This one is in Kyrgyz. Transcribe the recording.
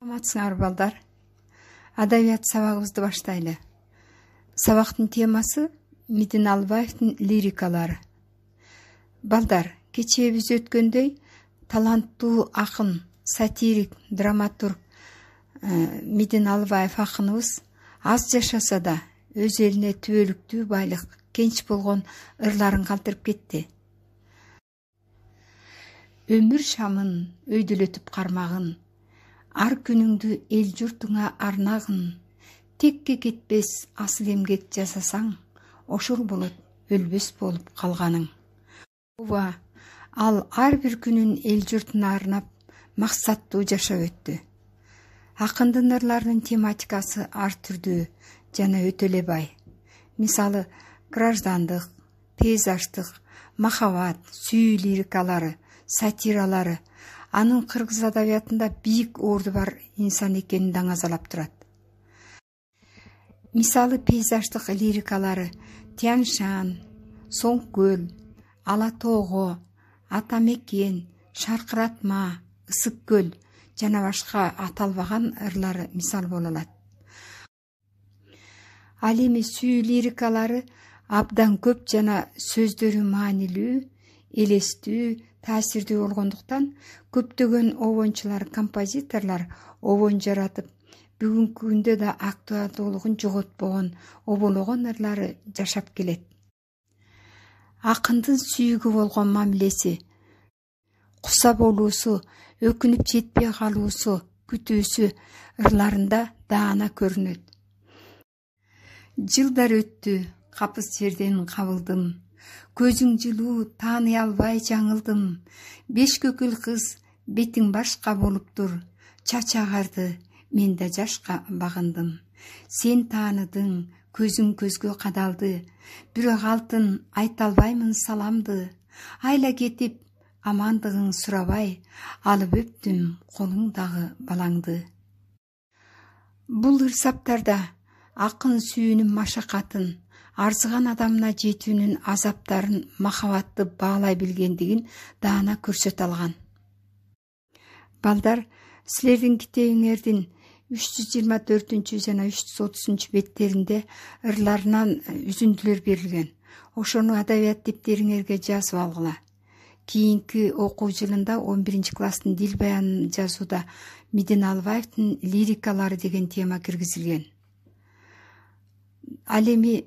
Саламатсыңар балдар. Адабият сабагыбызды баштайлы. Сабактын темасы Медин Албаевдин лирикалары. Балдар, кечээ биз өткөндөй таланттуу акын, сатирик, драматург Медин Албаев акыныбыз аз жашаса да өз элине түбөлүктүү байлык, кенч болгон ырларын калтырып кетти. Өмүр шамын өйдөлөтүп кармагын, ар күнүңдү эл журтуңа арнагын, текке кетпес асыл эмгек жасасаң, ошол болот өлбөс болуп калганың. Ооба, ал ар бир күнүн эл журтуна арнап, максаттуу жашап өттү. Акындын ырларынын тематикасы ар түрдүү жана өтө эле бай. Мисалы, граждандык, пейзаждык, махаббат, сүйүү лирикалары, сатиралары анын кыргыз адабиятында бийик орду бар инсан экенин даңазалап турат. Мисалы, пейзаждык лирикалары Тянь-Шань, Соң көл, Ала тоого, Ата мекен, Шаркыратма, Ысык көл жана башка аталбаган ырлары мисал боло алат. Ал эми сүйүү лирикалары абдан көп жана сөздөрү маанилүү, элестүү, таасирдүү болгондуктан көптөгөн обончулар, композиторлор обон жаратып, бүгүнкү күндө да актуалдуулугун жоготпогон, обологон ырлары жашап келет. Акындын сүйүүгө болгон мамилеси, куса болуусу, өкүнүп жетпей калуусу, күтүүсү ырларында даана көрүнөт. Жылдар өттү, капыс жерден кабылдым. Көзүң жылуу, тааный албай жаңылдым. Беш көкүл кыз, бетиң башка болуптур. Чач агарды, мен да жашка багындым. Сен тааныдың, көзүң көзгө кадалды. Бирок алтын айта албаймын саламды. Айла кетип, амандыгың сурабай, алып өптүм колуңдагы балаңды. Бул ырсаптарда акын сүйүүнүн машакатын, арзыган адамына жетүүнүн азаптарын, махабатты баалай билгендигин даана көрсөтө алган. Балдар, силердин китебиңердин 324 жана 330 беттеринде ырларынан үзүндүлөр берилген. Ошону адабият дептериңерге жазып алгыла. Кийинки окуу жылында 11 класстын дил баянын жазууда Медин Албаевдин лирикалары деген тема киргизилген. Ал эми